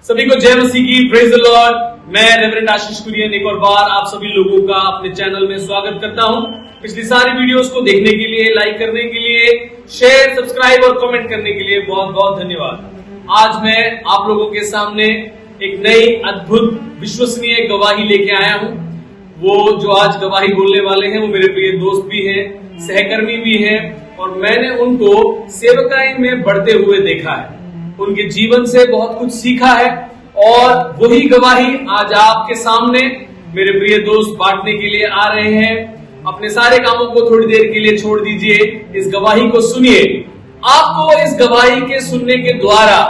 सभी को जय मसीह की, प्रेज द लॉर्ड। मैं रेवरेंड आशीष कुरियन एक और बार आप सभी लोगों का अपने चैनल में स्वागत करता हूं। पिछली सारी वीडियोस को देखने के लिए, लाइक करने के लिए, शेयर, सब्सक्राइब और कमेंट करने के लिए बहुत बहुत धन्यवाद। आज मैं आप लोगों के सामने एक नई अद्भुत विश्वसनीय गवाही लेके आया हूं। वो जो आज गवाही बोलने वाले हैं वो मेरे प्रिय दोस्त भी हैं, सहकर्मी भी हैं और मैंने उनको सेवकाई में बढ़ते हुए देखा है। उनके जीवन से बहुत कुछ सीखा है और वही गवाही आज आपके सामने मेरे प्रिय दोस्त बांटने के लिए आ रहे हैं। अपने सारे कामों को थोड़ी देर के लिए छोड़ दीजिए, इस गवाही को सुनिए। आपको इस गवाही के सुनने के द्वारा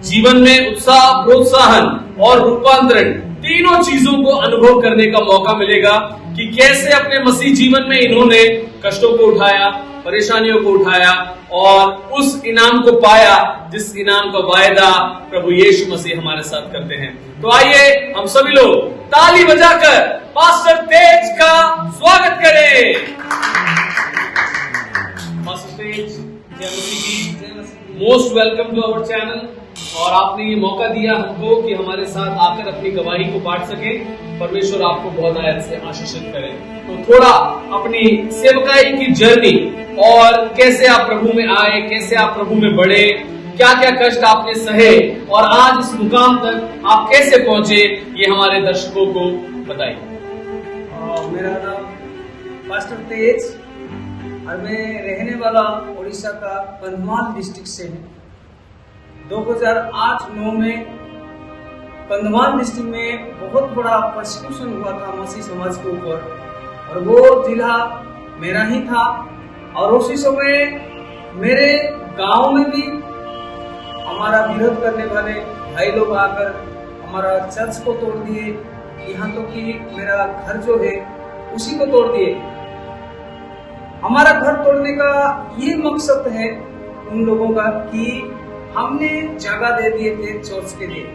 जीवन में उत्साह, प्रोत्साहन और रूपांतरण तीनों चीजों को अनुभव करने का मौका मिलेगा कि कैसे अपने मसीह जीवन में इन्होंने कष्टों को उठाया, परेशानियों को उठाया और उस इनाम को पाया जिस इनाम का वायदा प्रभु यीशु मसीह हमारे साथ करते हैं। तो आइए हम सभी लोग ताली बजाकर पास्टर तेज का स्वागत करें। पास्टर तेज, जय मसीह, most welcome to our channel. और आपने ये मौका दिया हमको कि हमारे साथ आकर अपनी गवाही को बांट सके। परमेश्वर आपको बहुत आयत से आशीषित करे। तो थोड़ा अपनी सेवकाई की जर्नी और कैसे आप प्रभु में आए, कैसे आप प्रभु में बढ़े, क्या क्या कष्ट आपने सहे और आज इस मुकाम तक आप कैसे पहुंचे, ये हमारे दर्शकों को बताइए। मेरा नाम पास्टर तेज और मैं रहने वाला उड़ीसा का कंधमाल डिस्ट्रिक्ट से हूँ। 2008-9 में कंधमाल डिस्ट्रिक्ट में बहुत बड़ा परसिक्यूशन हुआ था मसीह समाज के ऊपर और वो जिला मेरा ही था। और उसी समय मेरे गांव में भी हमारा विरोध करने वाले भाई लोग आकर हमारा चर्च को तोड़ दिए, यहाँ तो कि मेरा घर जो है उसी को तोड़ दिए। हमारा घर तोड़ने का ये मकसद है उन लोगों का कि हमने जगह दे दिए थे चर्च के लिए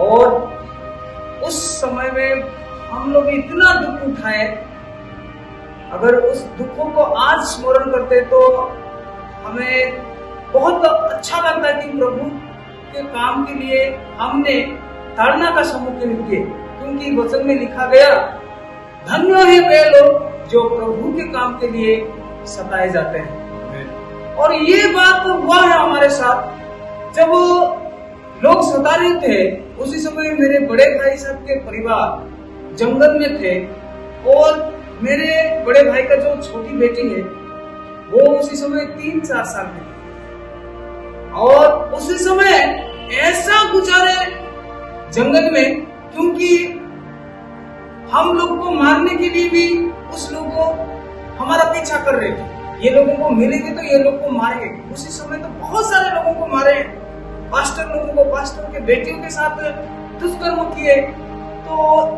और उस समय में हम लोग इतना दुख उठाए। अगर उस दुखों को आज स्मरण करते तो हमें बहुत अच्छा लगता है कि प्रभु के काम के लिए हमने ताड़ना का सम्मुखीन किए, क्योंकि वचन में लिखा गया, धन्य है वे लोग जो प्रभु के काम के लिए सताए जाते हैं। और ये बात तो हुआ है हमारे साथ। जब लोग सता रहे थे उसी समय मेरे बड़े भाई साहब के परिवार जंगल में थे और मेरे बड़े भाई का जो छोटी बेटी है वो उसी समय 3-4 साल की थी और उसी समय ऐसा गुजारे जंगल में, क्योंकि हम लोग को मारने के लिए भी उस लोग को हमारा पीछा कर रहे थे। ये लोगों को मिलेंगे तो ये लोग को मारेंगे। उसी समय तो बहुत सारे लोगों को मारे, पास्टर लोगों को, पास्टर के बेटियों के साथ दुष्कर्म किए। तो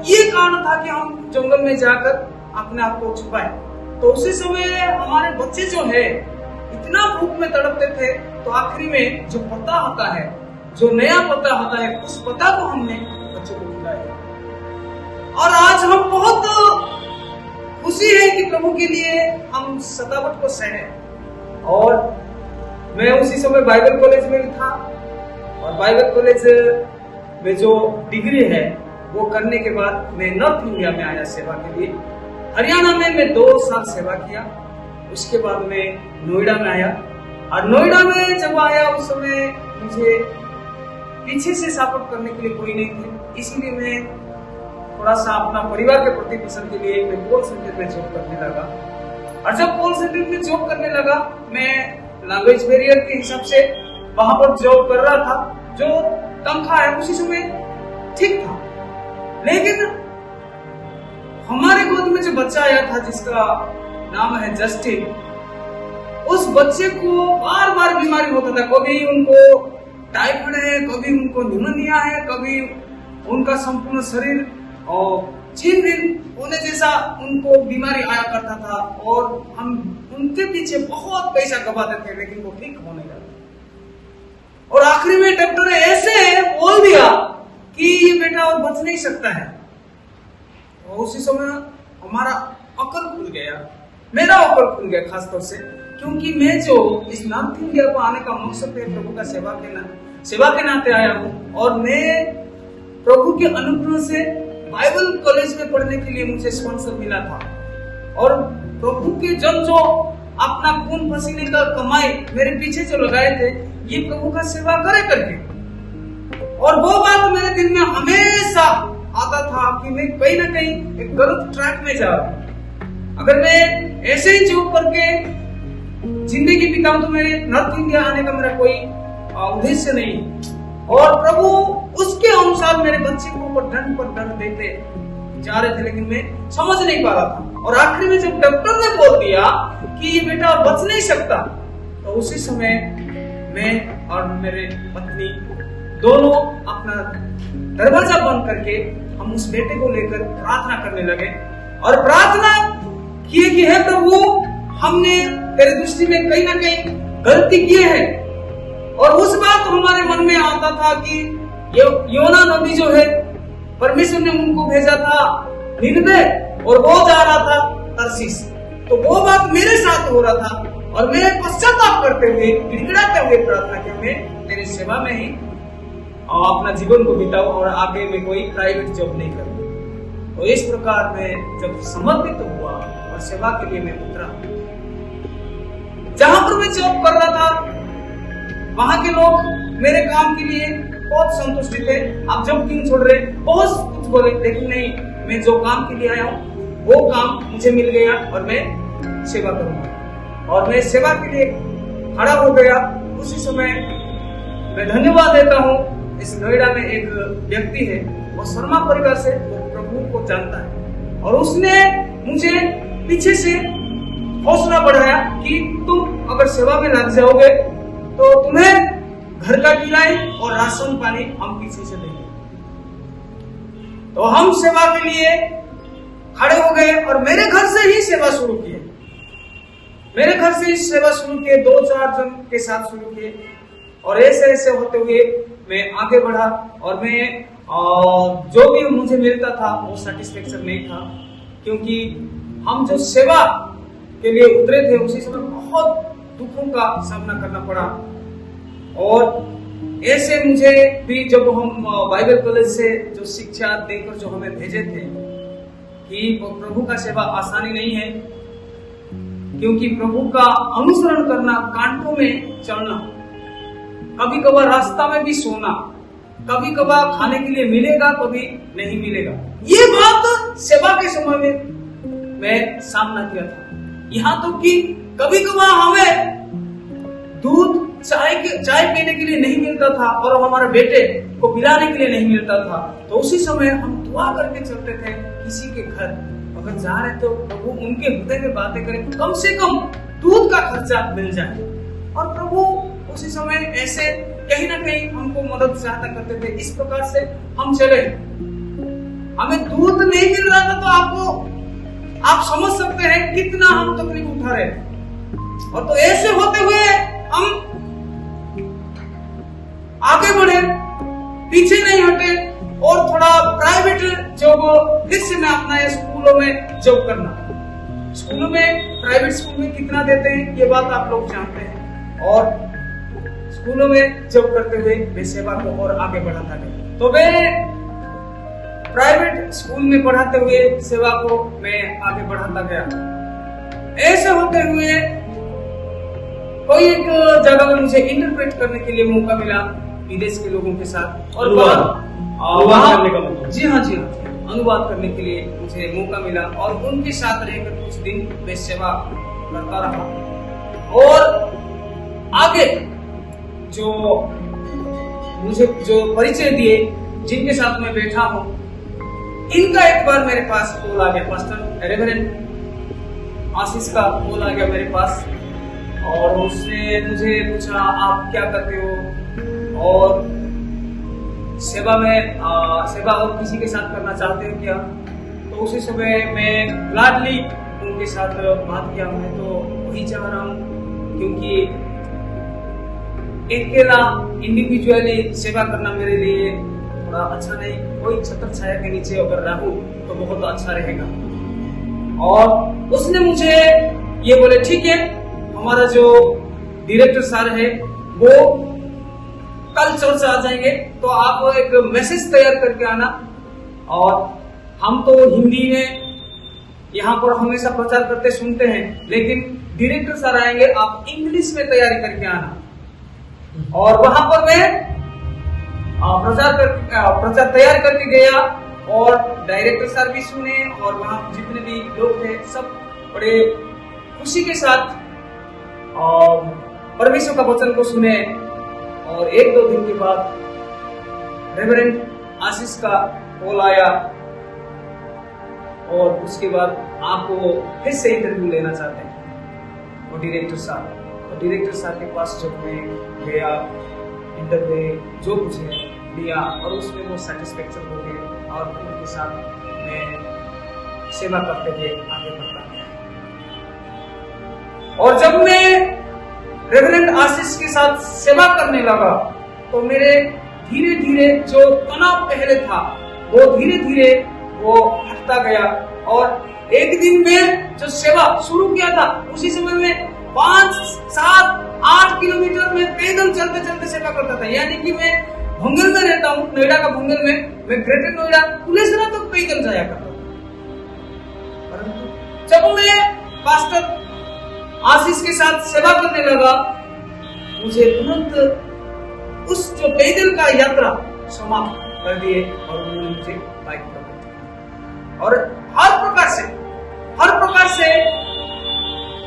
ये कारण था कि हम जंगल में जाकर अपने आप को छुपाए। तो उसी समय हमारे बच्चे जो है इतना भूख में तड़पते थे, तो आखिरी में जो पता होता है, जो नया पता होता है, उस पता को हमने बच्चों को खिलाया। और आज हम बहुत खुशी है कि प्रभु के लिए हम सतावट को सहे। और मैं उसी समय बाइबल कॉलेज में भी था और बाइबल कॉलेज में जो डिग्री है वो करने के बाद मैं नॉर्थ इंडिया में आया सेवा के लिए। हरियाणा में मैं 2 साल सेवा किया। उसके बाद मैं नोएडा में आया और नोएडा में जब आया उस समय मुझे पीछे से सपोर्ट करने के लिए कोई नहीं थे, इसीलिए मैं थोड़ा सा अपना परिवार के प्रतिपोषण के लिए मैं कॉल सेंटर में जॉब करने लगा। और जब कॉल सेंटर में जॉब करने लगा, मैं लैंग्वेज बैरियर के हिसाब से वहां पर जॉब कर रहा था। जो तनख्वाह है उसी समय ठीक था, लेकिन हमारे गोद में जो बच्चा आया था जिसका नाम है जस्टिन, उस बच्चे को बार बार बीमारी होता था। कभी उनको टाइफाइड है, कभी उनको न्यूमोनिया है, कभी उनका संपूर्ण शरीर और 6 दिन होने जैसा उनको बीमारी आया करता था और हम उनके पीछे बहुत पैसा गवाते थे, लेकिन वो ठीक होने लगा। और आखिरी में डॉक्टर ने ऐसे बोल दिया कि ये बेटा और बच नहीं सकता है। और उसी समय हमारा अकल खुल गया, मेरा अकल खुल गया खासतौर से, क्योंकि मैं जो इस नॉर्थ इंडिया को आने का मकसद है प्रभु का सेवा करना, सेवा के नाते आया हूँ। और मैं प्रभु के अनुग्रह से बाइबल कॉलेज में पढ़ने के लिए मुझे स्पॉन्सर मिला था। और प्रभु के जन जो अपना खून पसीने का कमाई मेरे पीछे जो लगाए थे, ये प्रभु का सेवा करे करके। और वो बात मेरे दिल में हमेशा आता था कि मैं कहीं ना कहीं एक गलत ट्रैक में जा रहा हूँ। अगर मैं ऐसे ही जॉब करके जिंदगी बिताऊं तो मेरे नॉर्थ इंडिया आने का मेरा कोई उद्देश्य नहीं। और प्रभु उसके अनुसार मेरे बच्चे को ऊपर दंड पर दंड देते जा रहे थे, लेकिन मैं समझ नहीं पा रहा था। और आखिरी में जब डॉक्टर ने बोल दिया कि ये बेटा बच नहीं सकता, तो उसी समय मैं और मेरे पत्नी दोनों अपना दरवाजा बंद करके हम उस बेटे को लेकर प्रार्थना करने लगे। और प्रार्थना किए कि हे प्रभु, हमने तेरे दृष्टि में कहीं ना कहीं गलती की है। और उस बात हमारे मन में आता था कि योना नबी जो है, परमेश्वर ने उनको भेजा था निनवे और वो जा रहा था तरसीस। तो वो बात मेरे साथ हो रहा था और मैं पश्चाताप करते हुए, गिड़गिड़ाते हुए प्रार्थना किया, मैं तेरी सेवा में ही अपना जीवन को बिताऊं और आगे में कोई प्राइवेट जॉब नहीं करूं। तो इस प्रकार मैं जब समर्पित हुआ और सेवा के लिए मैं उतरा, जहां पर मैं जॉब कर रहा था वहां के लोग मेरे काम के लिए बहुत संतुष्ट थे। आप जॉब क्यों छोड़ रहे, बहुत कुछ बोले, लेकिन नहीं, मैं जो काम के लिए आया हूँ वो काम मुझे मिल गया और मैं सेवा करूंगा। और मैं सेवा के लिए खड़ा हो गया। उसी समय मैं धन्यवाद देता हूँ, इस नोएडा में एक व्यक्ति है, वो शर्मा परिवार से, वो प्रभु को जानता है और उसने मुझे पीछे से हौसला बढ़ाया कि तुम अगर सेवा में लग जाओगे तो तुम्हें घर का किराया और राशन पानी हम पीछे से देंगे। तो हम सेवा के लिए खड़े हो गए और मेरे घर से ही सेवा शुरू किए। मेरे घर से ही सेवा शुरू किए, 2-4 जन के साथ शुरू किए। और ऐसे ऐसे होते हुए मैं आगे बढ़ा और मैं जो भी मुझे मिलता था वो सेटिस्फेक्शन नहीं था, क्योंकि हम जो सेवा के लिए उतरे थे उसी समय बहुत दुखों का सामना करना पड़ा। और ऐसे मुझे भी जब हम बाइबल कॉलेज से जो शिक्षा देकर जो हमें भेजे थे कि प्रभु का सेवा आसानी नहीं है, क्योंकि प्रभु का अनुसरण करना, कांटों में चलना, कभी कभार रास्ता में भी सोना, कभी कभार खाने के लिए मिलेगा, कभी नहीं मिलेगा। ये बात सेवा के समय में मैं सामना किया था। यहाँ तो कि कभी कभार हमें दूध चाय पीने के लिए नहीं मिलता था और हमारे बेटे को पिलाने के लिए नहीं मिलता था। तो उसी समय हम दुआ करके चलते थे, किसी के घर अगर जा रहे तो प्रभु उनके हृदय में बातें करें, कम से कम दूध का खर्चा मिल जाए। और प्रभु उसी समय ऐसे कहीं ना कहीं हमको मदद सहायता करते थे। इस प्रकार से हम चले। हमें दूध नहीं मिल रहा था तो आप समझ सकते हैं कितना हम तकलीफ उठा रहे हैं। और तो ऐसे होते हुए हम आगे बढ़े, पीछे नहीं हटे और थोड़ा प्राइवेट जॉब फिर से मैं अपना स्कूलों में जॉब करना। स्कूलों में, प्राइवेट स्कूल में कितना देते हैं ये बात आप लोग जानते हैं। और स्कूलों में जॉब करते हुए मैं सेवा को और आगे बढ़ाता गया। तो मैं प्राइवेट स्कूल में पढ़ाते हुए सेवा को मैं आगे बढ़ाता गया। ऐसे होते हुए कोई एक जगह में मुझे इंटरप्रेट करने के लिए मौका मिला विदेश के लोगों के साथ। और अनुवाद करने का मौका। जी हाँ, अनुवाद करने के लिए मुझे मौका मिला और उनके साथ रहकर कुछ दिन मैं सेवा करता रहा। और आगे जो मुझे जो परिचय दिए, जिनके साथ मैं बैठा हूँ, इनका एक बार मेरे पास कॉल आ गया, पास्टर रेवरेंड आशीष का कॉल आ गया मेरे पास। और उसने मुझे पूछा आप क्या करते हो और सेवा में सेवा और किसी के साथ करना चाहते हो क्या। तो उसी समय मैं ग्लैडली उनके साथ बात किया। मैं तो वही चाह रहा हूँ, क्योंकि अकेला इंडिविजुअली सेवा करना मेरे लिए थोड़ा अच्छा नहीं, कोई छत्र छाया के नीचे अगर रहूं तो बहुत अच्छा रहेगा। और उसने मुझे ये बोले ठीक है, हमारा जो डायरेक्टर सर है वो कल चर्च आ जाएंगे, तो आप एक मैसेज तैयार करके आना। और हम तो हिंदी में यहाँ पर हमेशा प्रचार करते सुनते हैं, लेकिन डायरेक्टर सर आएंगे, आप इंग्लिश में तैयारी करके आना। और वहां पर मैं प्रचार तैयार करके गया और डायरेक्टर सर भी सुने और वहां जितने भी लोग थे सब बड़े खुशी के साथ परमेश्वर का वचन को सुने। और 1-2 दिन के बाद रेवरेंड आशीष का कॉल आया और उसके बाद आपको फिर से इंटरव्यू लेना चाहते हैं और डायरेक्टर साहब के पास जब मैं गया, इंटरव्यू जो कुछ है लिया और उसमें वो सेटिस्फेक्शन हो गए और उनके साथ मैं सेवा करते हुए आगे बढ़ता गया। और जब मैं रेवरेंड आशीष के साथ सेवा करने लगा तो मेरे धीरे धीरे जो तनाव पहले था वो धीरे धीरे वो हटता गया। और एक दिन में जो सेवा शुरू किया था उसी समय में 5, 7, 8 किलोमीटर में पैदल चलते चलते सेवा करता था। यानी कि मैं भंगल में रहता हूँ, नोएडा का भंगल में, मैं ग्रेटर नोएडा पुलिसरा तक पैदल जाया करता था। परंतु जब मैं पास्टर आशीष के साथ सेवा करने लगा, मुझे तुरंत उस जो पैदल का यात्रा समाप्त कर दिए और उन्होंने मुझे बाइक पर बैठाया। और हर प्रकार से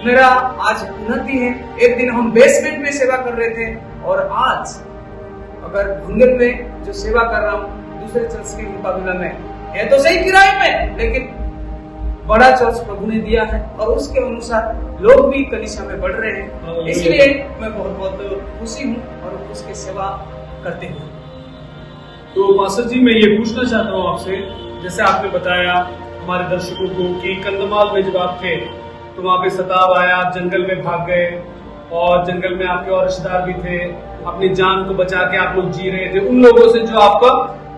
मेरा आज उन्नति है। एक दिन हम बेसमेंट में सेवा कर रहे थे और आज अगर भंगल में जो सेवा कर रहा हूँ दूसरे चर्च के मुकाबले में है तो सही किराए में, लेकिन बड़ा चर्च प्रभु ने दिया है और उसके अनुसार लोग भी कलीसिया में बढ़ रहे हैं। इसलिए मैं बहुत बहुत खुशी हूँ और उसकी सेवा करते हुए। तो पास्टर जी, मैं ये पूछना चाहता हूँ आपसे, जैसे आपने बताया हमारे दर्शकों को कि कंधमाल में जब आप थे तो वहाँ पे सताव आया, आप जंगल में भाग गए और जंगल में आपके और रिश्तेदार भी थे, अपनी जान को बचा के आप लोग जी रहे थे उन लोगों से जो आपका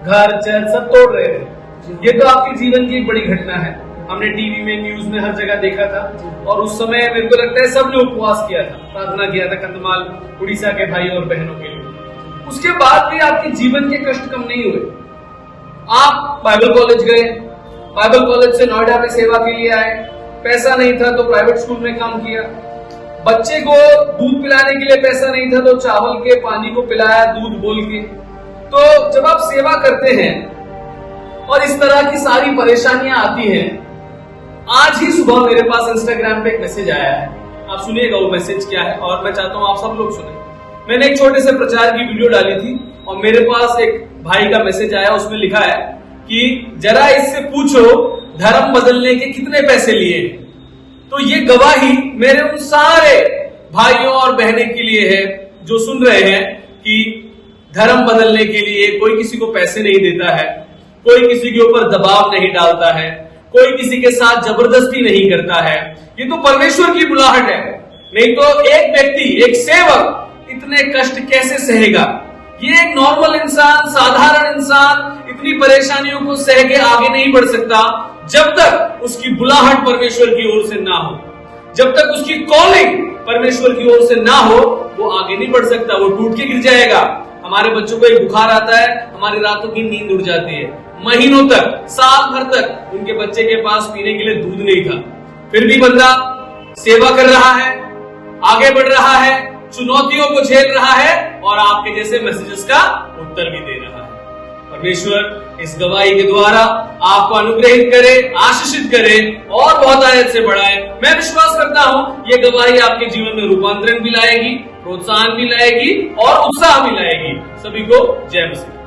घर चैन सब तोड़ रहे थे। ये तो आपके जीवन की एक बड़ी घटना है, हमने टीवी में, न्यूज में हर जगह देखा था। और उस समय मेरे को लगता है सबने उपवास किया था, प्रार्थना किया था कंधमाल उड़ीसा के भाई और बहनों के लिए। उसके बाद भी आपके जीवन के कष्ट कम नहीं हुए। आप बाइबल कॉलेज गए, बाइबल कॉलेज से नोएडा में सेवा के लिए आए, पैसा नहीं था तो प्राइवेट स्कूल में काम किया, बच्चे को दूध पिलाने के लिए पैसा नहीं था तो चावल के पानी को पिलाया दूध बोल के। तो जब आप सेवा करते हैं और इस तरह की सारी परेशानियां आती हैं, आज ही सुबह मेरे पास इंस्टाग्राम पे एक मैसेज आया है, आप सुनिएगा वो मैसेज क्या है और मैं चाहता हूं आप सब लोग सुने। मैंने एक छोटे से प्रचार की वीडियो डाली थी और मेरे पास एक भाई का मैसेज आया, उसमें लिखा है कि जरा इससे पूछो धर्म बदलने के कितने पैसे लिए। तो ये गवाही मेरे उन सारे भाइयों और बहनों के लिए है जो सुन रहे हैं कि धर्म बदलने के लिए कोई किसी को पैसे नहीं देता है, कोई किसी के ऊपर दबाव नहीं डालता है, कोई किसी के साथ जबरदस्ती नहीं करता है। ये तो परमेश्वर की बुलाहट है, नहीं तो एक व्यक्ति, एक सेवक इतने कष्ट कैसे सहेगा। ये एक नॉर्मल इंसान, साधारण इंसान इतनी परेशानियों को सह के आगे नहीं बढ़ सकता जब तक उसकी बुलाहट परमेश्वर की ओर से ना हो, जब तक उसकी कॉलिंग परमेश्वर की ओर से ना हो वो आगे नहीं बढ़ सकता, वो टूट के गिर जाएगा। हमारे बच्चों को एक बुखार आता है, हमारी रातों की नींद उड़ जाती है, महीनों तक, साल भर तक उनके बच्चे के पास पीने के लिए दूध नहीं था, फिर भी बंदा सेवा कर रहा है, आगे बढ़ रहा है, चुनौतियों को झेल रहा है और आपके जैसे मैसेजेस का उत्तर भी दे रहा है। परमेश्वर इस गवाही के द्वारा आपको अनुग्रहित करे, आशीषित करे और बहुत आयत से बढ़ाए। मैं विश्वास करता हूं ये गवाही आपके जीवन में रूपांतरण भी लाएगी, प्रोत्साहन भी लाएगी और उत्साह भी लाएगी। सभी को जय मसीह।